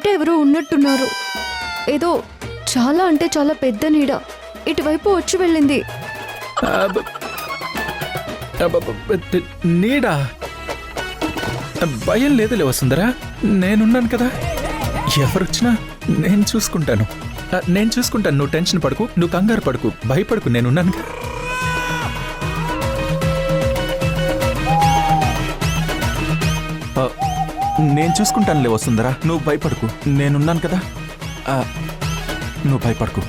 బయట ఎవరో ఉన్నట్టున్నారు. ఏదో చాలా అంటే చాలా పెద్ద నీడ ఇటువైపు వచ్చి వెళ్ళింది. నీడా? భయం లేదులే వసుంధరా, నేనున్నాను కదా. ఎవరొచ్చినా నేను చూసుకుంటాను. నువ్వు టెన్షన్ పడకు, నువ్వు కంగారు పడకు, భయపడకు, నేనున్నాను కదా. నేను చూసుకుంటానులే వసుంధరా, నువ్వు భయపడకు, నేనున్నాను కదా. నువ్వు భయపడకు.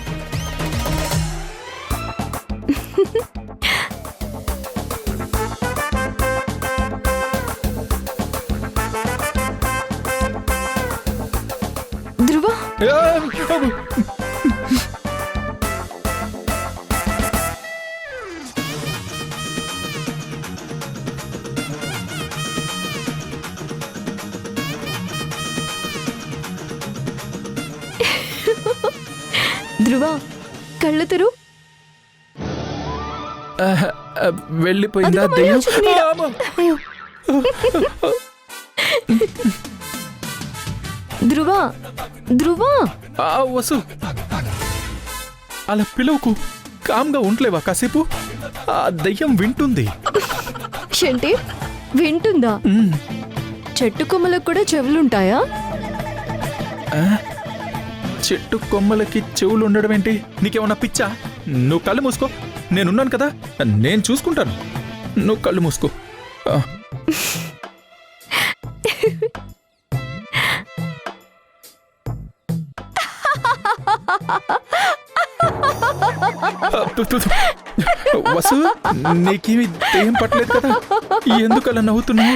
ధ్రువ, ధ్రువ కళ్ళు తెరు. వెళ్ళిపోయిందా అదిగో దెయ్యం? మళ్ళీ వచ్చింది. అయ్యో. ధ్రువ, ధ్రువ, వసు, అలా పిలువకు. కామ్గా ఉంటలేవా కాసేపు? ఆ దెయ్యం వింటుంది. ఏంటి వింటుందా? చెట్టు కొమ్మలకు కూడా చెవులుంటాయా? చెట్టు కొమ్మలకి చెవులు ఉండడం ఏంటి? నీకేమన్నా పిచ్చా? నువ్వు కళ్ళు మూసుకో, నేనున్నాను కదా, నేను చూసుకుంటాను. నువ్వు కళ్ళు మూసుకో. వసు, నీకేమి దెయ్యం పట్టలేదు కదా, ఎందుకు అలా నవ్వుతున్నావు?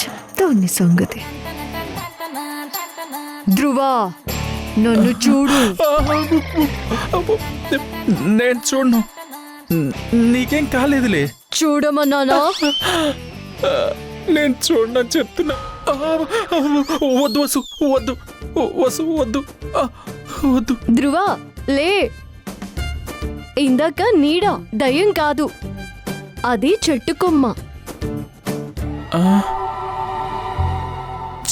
చెప్తా నీ సంగతి. ధ్రువ, నన్ను చూడు. నేను చూడను, నీకేం కాలేదులే. చూడమన్నానా? నేను చూడనని చెప్తున్నా. వద్దు వసు, వద్దు వసు, వద్దు వద్దు. ధ్రువ లే. ఇందాక నీడ, దయ్యం కాదు, అది చెట్టు కొమ్మ.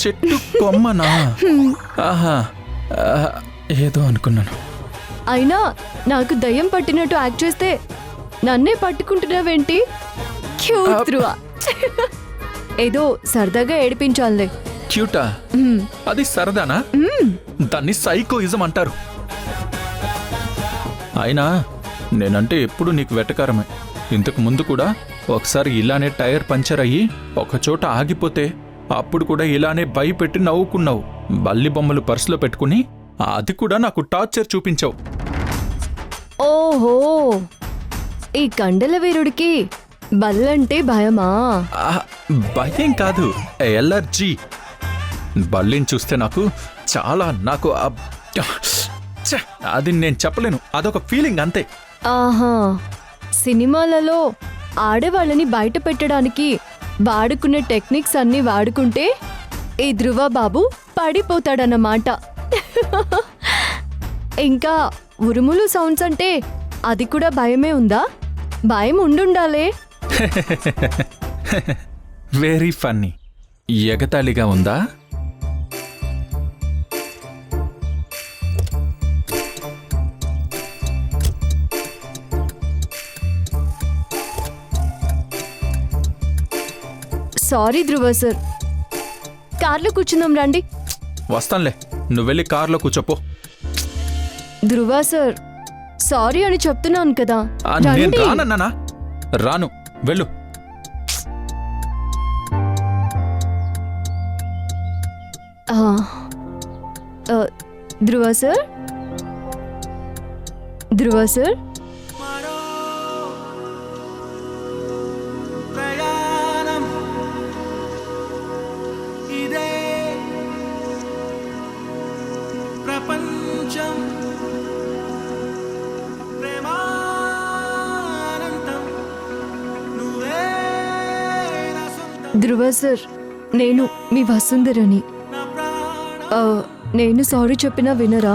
చెట్టు కొమ్మనా? ఆహా, ఏదో అనుకున్నాను. అయినా నాకు దయ్యం పట్టినట్టు యాక్ట్ చేస్తే నన్నే పట్టుకుంటున్నావేంటి? క్యూట్ ధ్రువ. ఏదో సరదాగా ఏడిపించాలే. క్యూటా? అది సరదానా? దాన్ని సైకోయిజం అంటారు. అయినా నేనంటే ఎప్పుడు నీకు వెటకారమే. ఇంతకు ముందు కూడా ఒకసారి ఇలానే టైర్ పంచర్ అయ్యి ఒకచోట ఆగిపోతే అప్పుడు కూడా ఇలానే భయపెట్టి నవ్వుకున్నావు. బల్లి బొమ్మలు పర్సులో పెట్టుకుని అది కూడా నాకు టార్చర్ చూపించావు. ఓహో, ఈ కండల వీరుడికి బల్లంటే భయమా? భయం కాదు, ఎలర్జీ. బల్లిని చూస్తే నాకు అది నేను చెప్పలేను, అదొక ఫీలింగ్ అంతే. ఆహా, సినిమాలలో ఆడవాళ్ళని బయట పెట్టడానికి వాడుకునే టెక్నిక్స్ అన్ని వాడుకుంటే ఈ ధ్రువ బాబు పడిపోతాడన్నమాట. ఇంకా ఉరుములు సౌండ్స్ అంటే అది కూడా భయమే ఉందా? భయం ఉండుండాలే. Very funny. ఎగతాళిగా ఉందా? సారీ ధ్రువ సార్, కార్లో కూర్చుందాం రండి. వస్తానులే, నువ్వు వెళ్ళి కార్లో కూర్చోపో. ధ్రువ సార్, సారీ అని చెప్తున్నాను కదా. నేను రండి. రానన్నానా? రాను, వెళ్ళు. ధ్రువ సార్, ధ్రువ సార్, ధ్రువ సార్, నేను మీ వసుంధరని. నేను సారీ చెప్పినా వినరా?